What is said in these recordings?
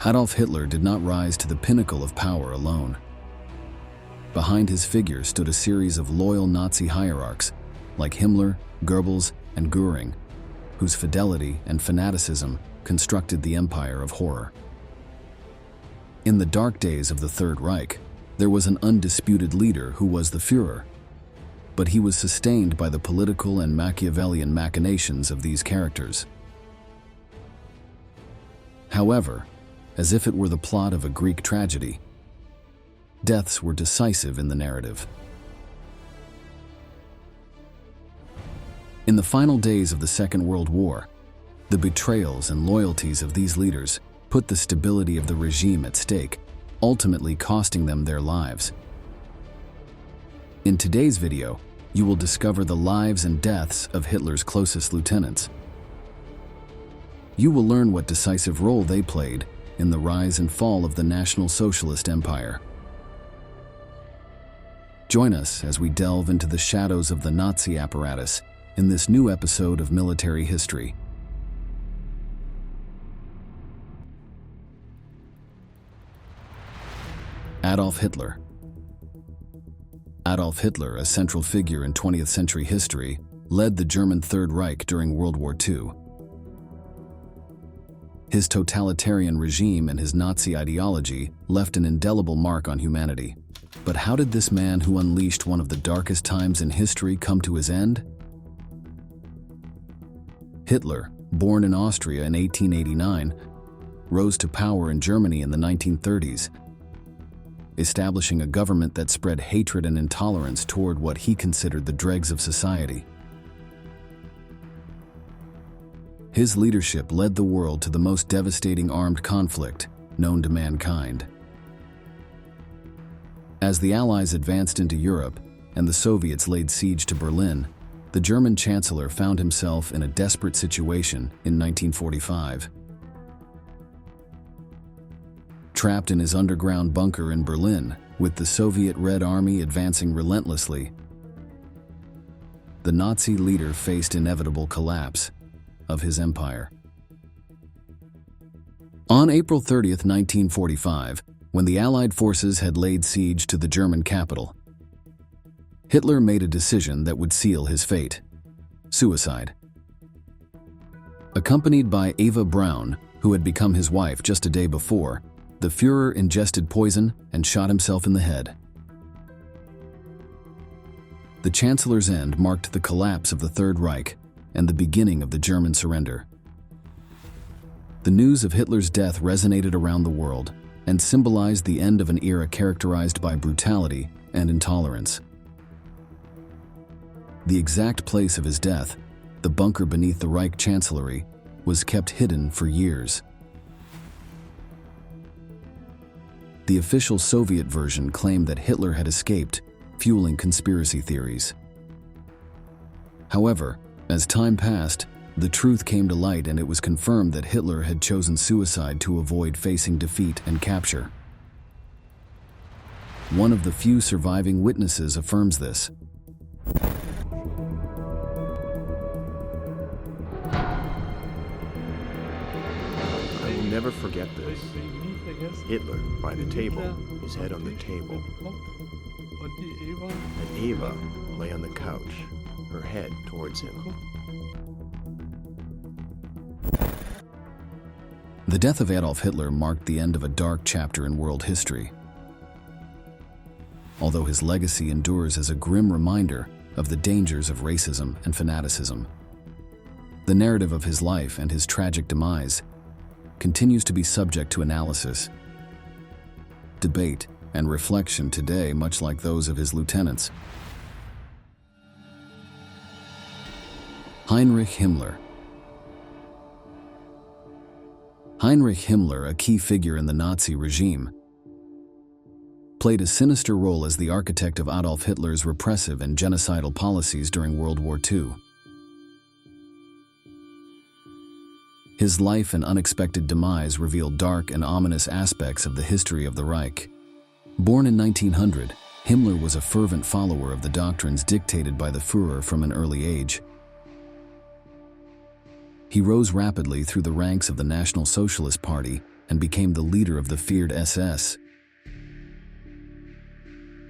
Adolf Hitler did not rise to the pinnacle of power alone. Behind his figure stood a series of loyal Nazi hierarchs like Himmler, Goebbels, and Göring, whose fidelity and fanaticism constructed the empire of horror. In the dark days of the Third Reich, there was an undisputed leader who was the Führer, but he was sustained by the political and Machiavellian machinations of these characters. However, as if it were the plot of a Greek tragedy, deaths were decisive in the narrative. In the final days of the Second World War, the betrayals and loyalties of these leaders put the stability of the regime at stake, ultimately costing them their lives. In today's video, you will discover the lives and deaths of Hitler's closest lieutenants. You will learn what decisive role they played in the rise and fall of the National Socialist Empire. Join us as we delve into the shadows of the Nazi apparatus in this new episode of Military History. Adolf Hitler. Adolf Hitler, a central figure in 20th century history, led the German Third Reich during World War II. His totalitarian regime and his Nazi ideology left an indelible mark on humanity. But how did this man who unleashed one of the darkest times in history come to his end? Hitler, born in Austria in 1889, rose to power in Germany in the 1930s, establishing a government that spread hatred and intolerance toward what he considered the dregs of society. His leadership led the world to the most devastating armed conflict known to mankind. As the Allies advanced into Europe and the Soviets laid siege to Berlin, the German Chancellor found himself in a desperate situation in 1945. Trapped in his underground bunker in Berlin, with the Soviet Red Army advancing relentlessly, the Nazi leader faced inevitable collapse of his empire. On April 30th, 1945, when the Allied forces had laid siege to the German capital, Hitler made a decision that would seal his fate: suicide. Accompanied by Eva Braun, who had become his wife just a day before, the Führer ingested poison and shot himself in the head. The Chancellor's end marked the collapse of the Third Reich and the beginning of the German surrender. The news of Hitler's death resonated around the world and symbolized the end of an era characterized by brutality and intolerance. The exact place of his death, the bunker beneath the Reich Chancellery, was kept hidden for years. The official Soviet version claimed that Hitler had escaped, fueling conspiracy theories. However, as time passed, the truth came to light and it was confirmed that Hitler had chosen suicide to avoid facing defeat and capture. One of the few surviving witnesses affirms this. I will never forget this. Hitler by the table, his head on the table. And Eva lay on the couch, her head towards him. The death of Adolf Hitler marked the end of a dark chapter in world history. Although his legacy endures as a grim reminder of the dangers of racism and fanaticism, the narrative of his life and his tragic demise continues to be subject to analysis, debate, and reflection today, much like those of his lieutenants. Heinrich Himmler. Heinrich Himmler, a key figure in the Nazi regime, played a sinister role as the architect of Adolf Hitler's repressive and genocidal policies during World War II. His life and unexpected demise reveal dark and ominous aspects of the history of the Reich. Born in 1900, Himmler was a fervent follower of the doctrines dictated by the Führer from an early age. He rose rapidly through the ranks of the National Socialist Party and became the leader of the feared SS,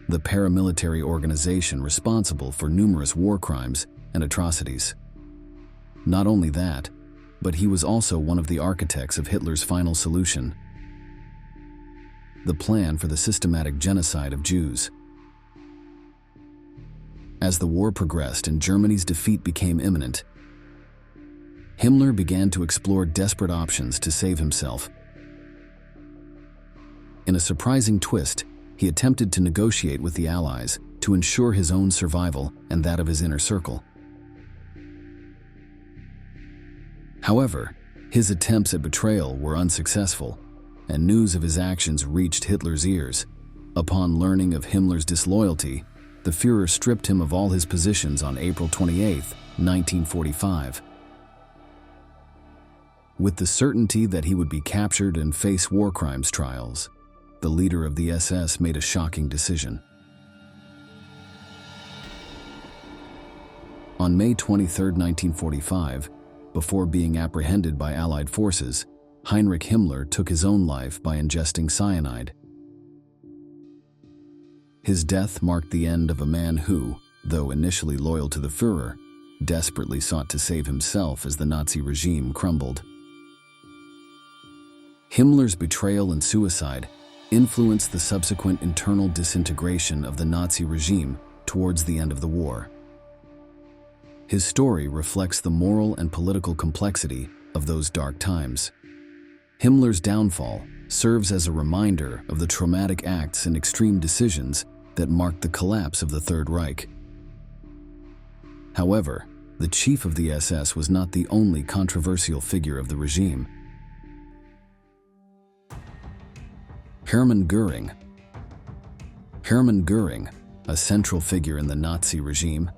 the paramilitary organization responsible for numerous war crimes and atrocities. Not only that, but he was also one of the architects of Hitler's final solution, the plan for the systematic genocide of Jews. As the war progressed and Germany's defeat became imminent, Himmler began to explore desperate options to save himself. In a surprising twist, he attempted to negotiate with the Allies to ensure his own survival and that of his inner circle. However, his attempts at betrayal were unsuccessful, and news of his actions reached Hitler's ears. Upon learning of Himmler's disloyalty, the Führer stripped him of all his positions on April 28, 1945. With the certainty that he would be captured and face war crimes trials, the leader of the SS made a shocking decision. On May 23, 1945, before being apprehended by Allied forces, Heinrich Himmler took his own life by ingesting cyanide. His death marked the end of a man who, though initially loyal to the Führer, desperately sought to save himself as the Nazi regime crumbled. Himmler's betrayal and suicide influenced the subsequent internal disintegration of the Nazi regime towards the end of the war. His story reflects the moral and political complexity of those dark times. Himmler's downfall serves as a reminder of the traumatic acts and extreme decisions that marked the collapse of the Third Reich. However, the chief of the SS was not the only controversial figure of the regime. Hermann Göring. Hermann Göring, a central figure in the Nazi regime,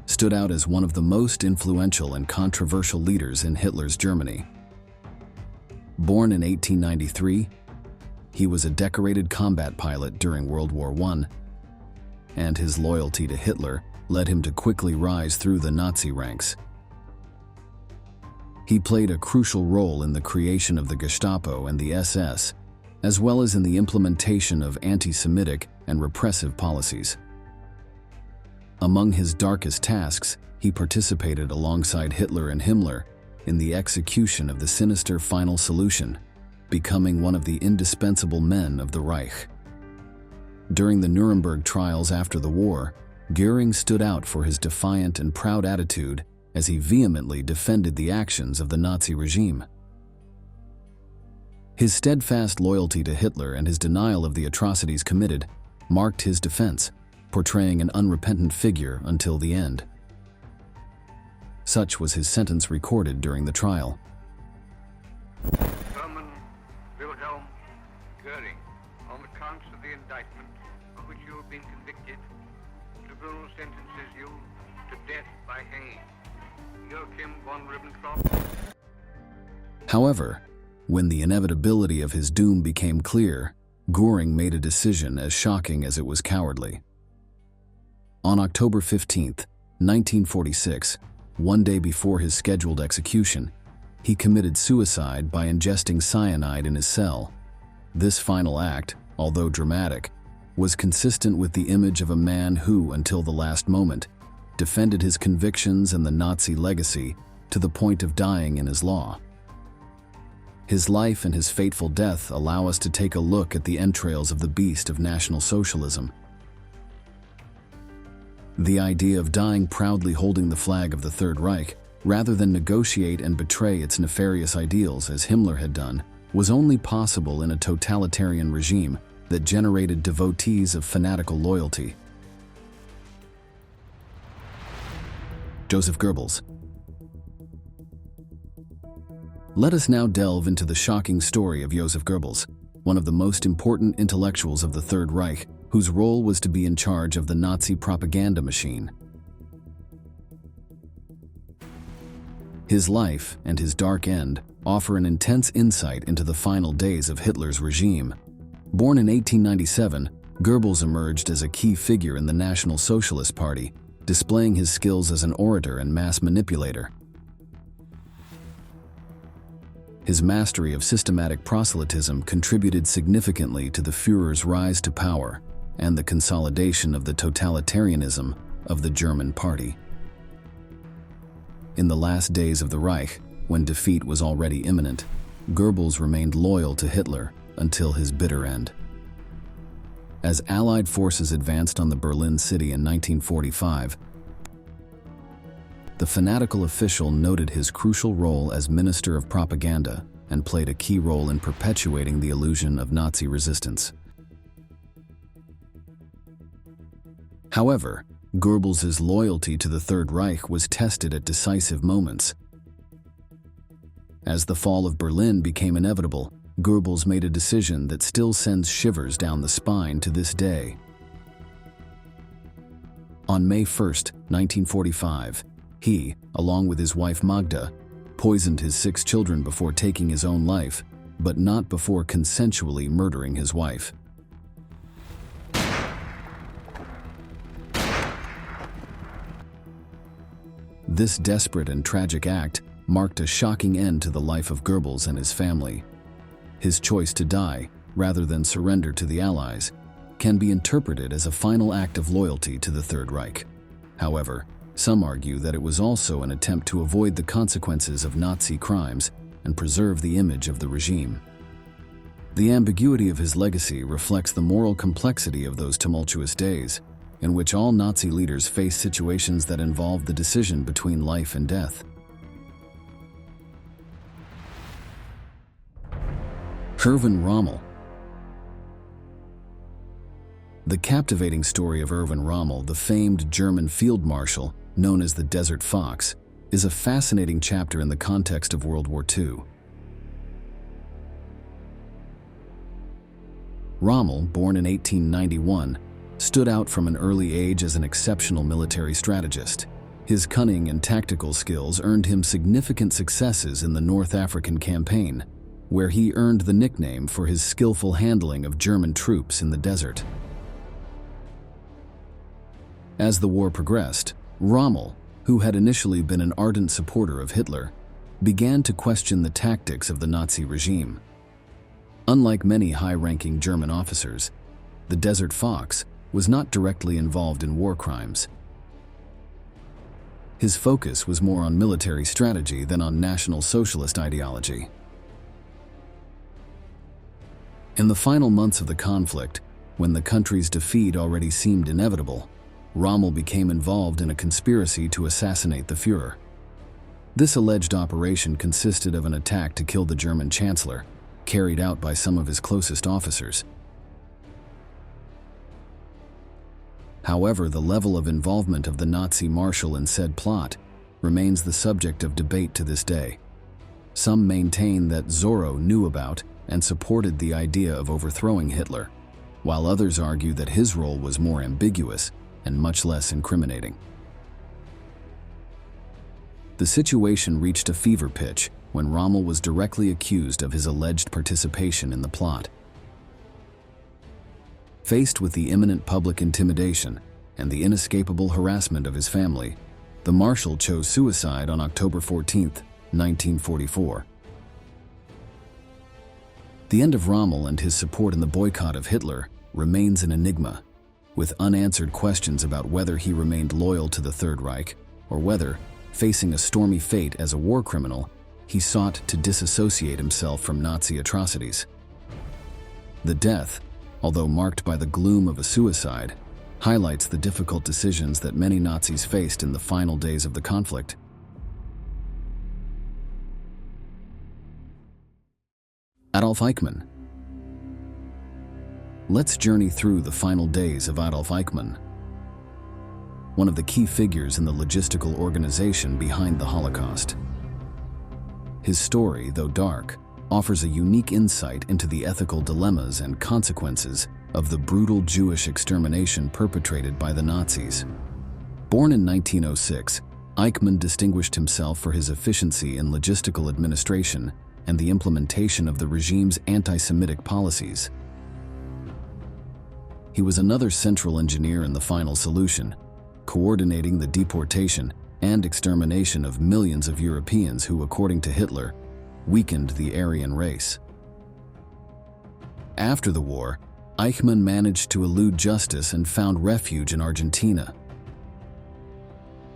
stood out as one of the most influential and controversial leaders in Hitler's Germany. Born in 1893, he was a decorated combat pilot during World War I, and his loyalty to Hitler led him to quickly rise through the Nazi ranks. He played a crucial role in the creation of the Gestapo and the SS, as well as in the implementation of anti-Semitic and repressive policies. Among his darkest tasks, he participated alongside Hitler and Himmler in the execution of the sinister final solution, becoming one of the indispensable men of the Reich. During the Nuremberg trials after the war, Göring stood out for his defiant and proud attitude as he vehemently defended the actions of the Nazi regime. His steadfast loyalty to Hitler and his denial of the atrocities committed marked his defense, portraying an unrepentant figure until the end. Such was his sentence recorded during the trial. Hermann Wilhelm Göring, on the counts of the indictment of which you have been convicted, the tribunal sentences you to death by hanging. Joachim von Ribbentrop. However, when the inevitability of his doom became clear, Göring made a decision as shocking as it was cowardly. On October 15, 1946, one day before his scheduled execution, he committed suicide by ingesting cyanide in his cell. This final act, although dramatic, was consistent with the image of a man who, until the last moment, defended his convictions and the Nazi legacy to the point of dying in his law. His life and his fateful death allow us to take a look at the entrails of the beast of National Socialism. The idea of dying proudly holding the flag of the Third Reich, rather than negotiate and betray its nefarious ideals as Himmler had done, was only possible in a totalitarian regime that generated devotees of fanatical loyalty. Joseph Goebbels. Let us now delve into the shocking story of Joseph Goebbels, one of the most important intellectuals of the Third Reich, whose role was to be in charge of the Nazi propaganda machine. His life and his dark end offer an intense insight into the final days of Hitler's regime. Born in 1897, Goebbels emerged as a key figure in the National Socialist Party, displaying his skills as an orator and mass manipulator. His mastery of systematic proselytism contributed significantly to the Führer's rise to power and the consolidation of the totalitarianism of the German Party. In the last days of the Reich, when defeat was already imminent, Goebbels remained loyal to Hitler until his bitter end. As Allied forces advanced on the Berlin city in 1945, the fanatical official noted his crucial role as Minister of Propaganda and played a key role in perpetuating the illusion of Nazi resistance. However, Goebbels' loyalty to the Third Reich was tested at decisive moments. As the fall of Berlin became inevitable, Goebbels made a decision that still sends shivers down the spine to this day. On May 1, 1945, he, along with his wife Magda, poisoned his 6 children before taking his own life, but not before consensually murdering his wife. This desperate and tragic act marked a shocking end to the life of Goebbels and his family. His choice to die, rather than surrender to the Allies, can be interpreted as a final act of loyalty to the Third Reich. However, some argue that it was also an attempt to avoid the consequences of Nazi crimes and preserve the image of the regime. The ambiguity of his legacy reflects the moral complexity of those tumultuous days, in which all Nazi leaders faced situations that involved the decision between life and death. Erwin Rommel. The captivating story of Erwin Rommel, the famed German field marshal known as the Desert Fox, is a fascinating chapter in the context of World War II. Rommel, born in 1891, stood out from an early age as an exceptional military strategist. His cunning and tactical skills earned him significant successes in the North African campaign, where he earned the nickname for his skillful handling of German troops in the desert. As the war progressed, Rommel, who had initially been an ardent supporter of Hitler, began to question the tactics of the Nazi regime. Unlike many high-ranking German officers, the Desert Fox was not directly involved in war crimes. His focus was more on military strategy than on National Socialist ideology. In the final months of the conflict, when the country's defeat already seemed inevitable, Rommel became involved in a conspiracy to assassinate the Führer. This alleged operation consisted of an attack to kill the German Chancellor, carried out by some of his closest officers. However, the level of involvement of the Nazi marshal in said plot remains the subject of debate to this day. Some maintain that Zorro knew about and supported the idea of overthrowing Hitler, while others argue that his role was more ambiguous and much less incriminating. The situation reached a fever pitch when Rommel was directly accused of his alleged participation in the plot. Faced with the imminent public intimidation and the inescapable harassment of his family, the marshal chose suicide on October 14, 1944. The end of Rommel and his support in the boycott of Hitler remains an enigma, with unanswered questions about whether he remained loyal to the Third Reich or whether, facing a stormy fate as a war criminal, he sought to disassociate himself from Nazi atrocities. The death, although marked by the gloom of a suicide, highlights the difficult decisions that many Nazis faced in the final days of the conflict. Adolf Eichmann. Let's journey through the final days of Adolf Eichmann, one of the key figures in the logistical organization behind the Holocaust. His story, though dark, offers a unique insight into the ethical dilemmas and consequences of the brutal Jewish extermination perpetrated by the Nazis. Born in 1906, Eichmann distinguished himself for his efficiency in logistical administration and the implementation of the regime's anti-Semitic policies. He was another central engineer in the final solution, coordinating the deportation and extermination of millions of Europeans who, according to Hitler, weakened the Aryan race. After the war, Eichmann managed to elude justice and found refuge in Argentina.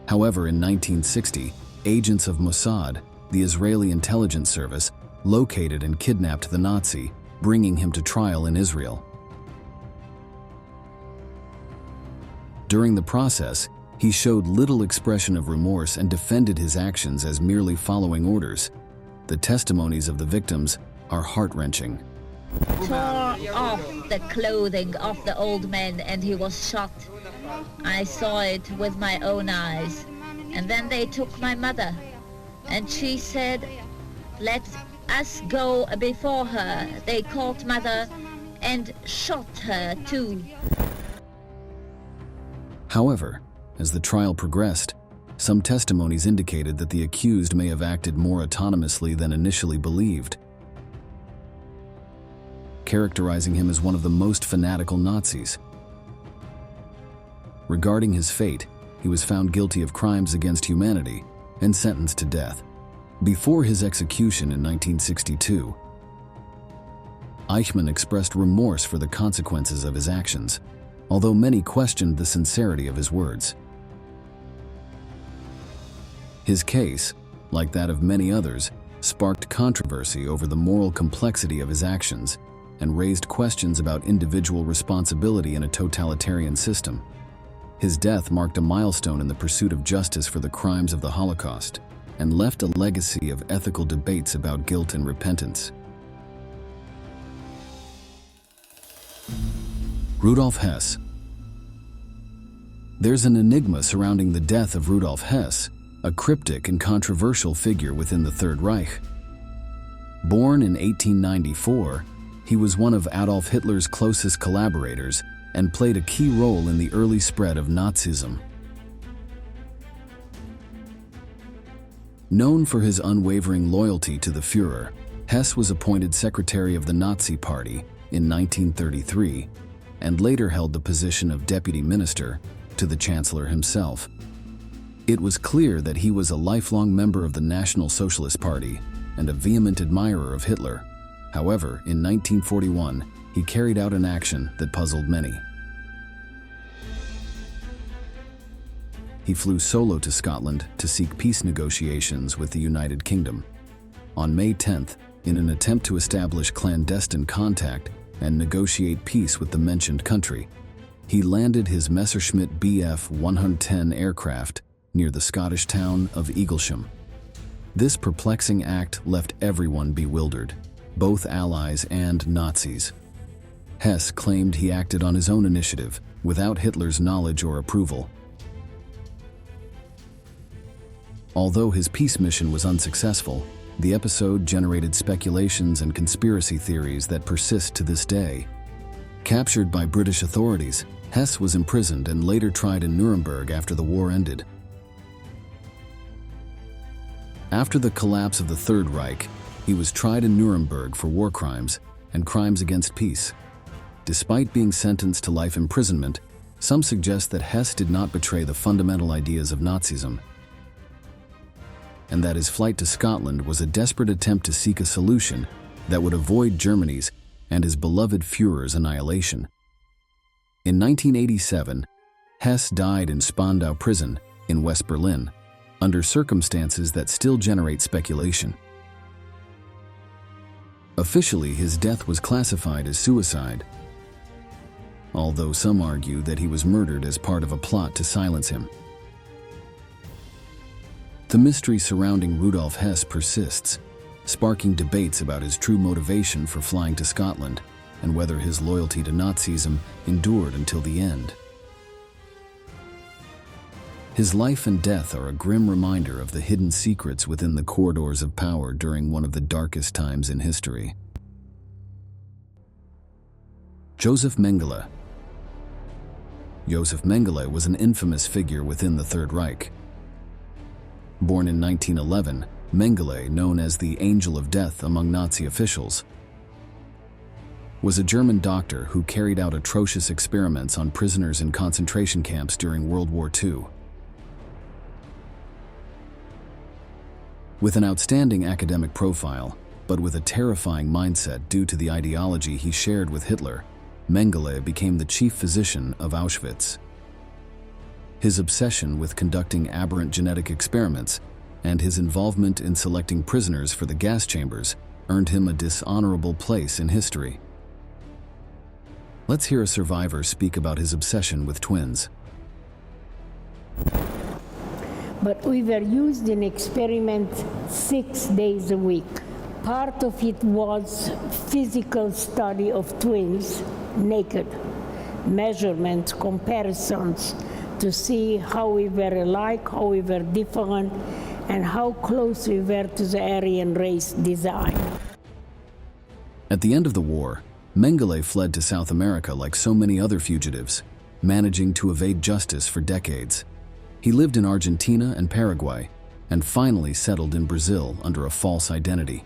However, in 1960, agents of Mossad, the Israeli intelligence service, located and kidnapped the Nazi, bringing him to trial in Israel. During the process, he showed little expression of remorse and defended his actions as merely following orders. The testimonies of the victims are heart-wrenching. Tore off the clothing of the old man and he was shot. I saw it with my own eyes. And then they took my mother and she said, "Let us go before her." They caught mother and shot her too. However, as the trial progressed, some testimonies indicated that the accused may have acted more autonomously than initially believed, characterizing him as one of the most fanatical Nazis. Regarding his fate, he was found guilty of crimes against humanity and sentenced to death. Before his execution in 1962, Eichmann expressed remorse for the consequences of his actions, although many questioned the sincerity of his words. His case, like that of many others, sparked controversy over the moral complexity of his actions and raised questions about individual responsibility in a totalitarian system. His death marked a milestone in the pursuit of justice for the crimes of the Holocaust and left a legacy of ethical debates about guilt and repentance. Rudolf Hess. There's an enigma surrounding the death of Rudolf Hess, a cryptic and controversial figure within the Third Reich. Born in 1894, he was one of Adolf Hitler's closest collaborators and played a key role in the early spread of Nazism. Known for his unwavering loyalty to the Führer, Hess was appointed Secretary of the Nazi Party in 1933 and later held the position of Deputy Minister to the Chancellor himself. It was clear that he was a lifelong member of the National Socialist Party and a vehement admirer of Hitler. However, in 1941, he carried out an action that puzzled many. He flew solo to Scotland to seek peace negotiations with the United Kingdom. On May 10th, in an attempt to establish clandestine contact and negotiate peace with the mentioned country, he landed his Messerschmitt Bf 110 aircraft near the Scottish town of Eaglesham. This perplexing act left everyone bewildered, both Allies and Nazis. Hess claimed he acted on his own initiative, without Hitler's knowledge or approval. Although his peace mission was unsuccessful, the episode generated speculations and conspiracy theories that persist to this day. Captured by British authorities, Hess was imprisoned and later tried in Nuremberg after the war ended. After the collapse of the Third Reich, he was tried in Nuremberg for war crimes and crimes against peace. Despite being sentenced to life imprisonment, some suggest that Hess did not betray the fundamental ideas of Nazism, and that his flight to Scotland was a desperate attempt to seek a solution that would avoid Germany's and his beloved Führer's annihilation. In 1987, Hess died in Spandau prison in West Berlin, under circumstances that still generate speculation. Officially, his death was classified as suicide, although some argue that he was murdered as part of a plot to silence him. The mystery surrounding Rudolf Hess persists, sparking debates about his true motivation for flying to Scotland and whether his loyalty to Nazism endured until the end. His life and death are a grim reminder of the hidden secrets within the corridors of power during one of the darkest times in history. Joseph Mengele. Joseph Mengele was an infamous figure within the Third Reich. Born in 1911, Mengele, known as the Angel of Death among Nazi officials, was a German doctor who carried out atrocious experiments on prisoners in concentration camps during World War II. With an outstanding academic profile, but with a terrifying mindset due to the ideology he shared with Hitler, Mengele became the chief physician of Auschwitz. His obsession with conducting aberrant genetic experiments and his involvement in selecting prisoners for the gas chambers earned him a dishonorable place in history. Let's hear a survivor speak about his obsession with twins. But we were used in experiment 6 days a week. Part of it was physical study of twins, naked, measurements, comparisons, to see how we were alike, how we were different, and how close we were to the Aryan race design. At the end of the war, Mengele fled to South America like so many other fugitives, managing to evade justice for decades. He lived in Argentina and Paraguay, and finally settled in Brazil under a false identity.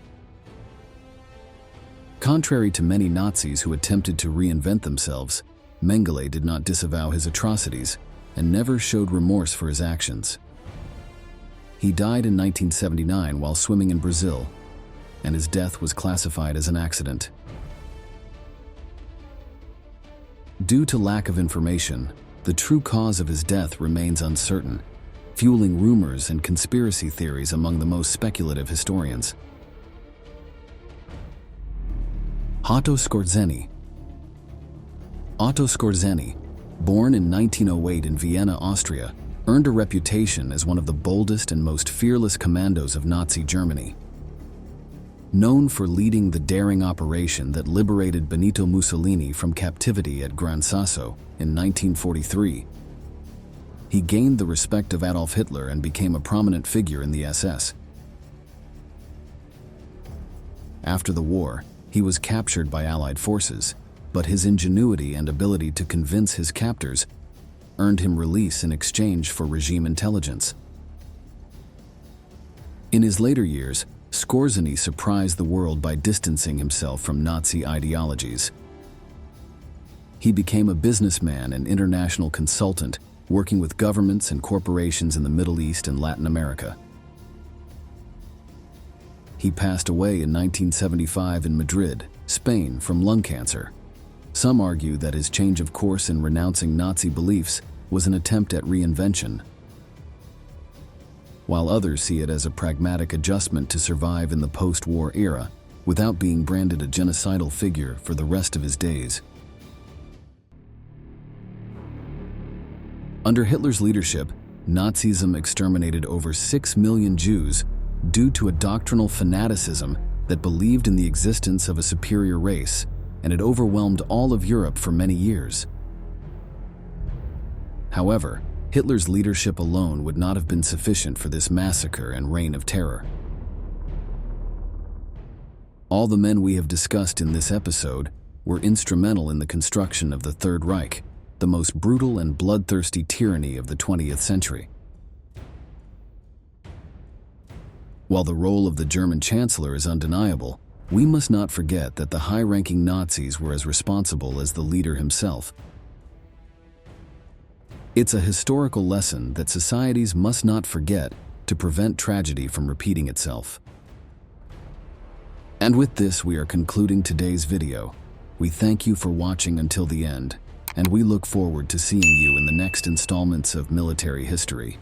Contrary to many Nazis who attempted to reinvent themselves, Mengele did not disavow his atrocities and never showed remorse for his actions. He died in 1979 while swimming in Brazil, and his death was classified as an accident. Due to lack of information, the true cause of his death remains uncertain, fueling rumors and conspiracy theories among the most speculative historians. Otto Skorzeny. Otto Skorzeny, born in 1908 in Vienna, Austria, earned a reputation as one of the boldest and most fearless commandos of Nazi Germany. Known for leading the daring operation that liberated Benito Mussolini from captivity at Gran Sasso in 1943, he gained the respect of Adolf Hitler and became a prominent figure in the SS. After the war, he was captured by Allied forces, but his ingenuity and ability to convince his captors earned him release in exchange for regime intelligence. In his later years, Skorzeny surprised the world by distancing himself from Nazi ideologies. He became a businessman and international consultant, working with governments and corporations in the Middle East and Latin America. He passed away in 1975 in Madrid, Spain, from lung cancer. Some argue that his change of course in renouncing Nazi beliefs was an attempt at reinvention, while others see it as a pragmatic adjustment to survive in the post-war era without being branded a genocidal figure for the rest of his days. Under Hitler's leadership, Nazism exterminated over 6 million Jews due to a doctrinal fanaticism that believed in the existence of a superior race, and it overwhelmed all of Europe for many years. However, Hitler's leadership alone would not have been sufficient for this massacre and reign of terror. All the men we have discussed in this episode were instrumental in the construction of the Third Reich, the most brutal and bloodthirsty tyranny of the 20th century. While the role of the German Chancellor is undeniable, we must not forget that the high-ranking Nazis were as responsible as the leader himself. It's a historical lesson that societies must not forget to prevent tragedy from repeating itself. And with this, we are concluding today's video. We thank you for watching until the end, and we look forward to seeing you in the next installments of Military History.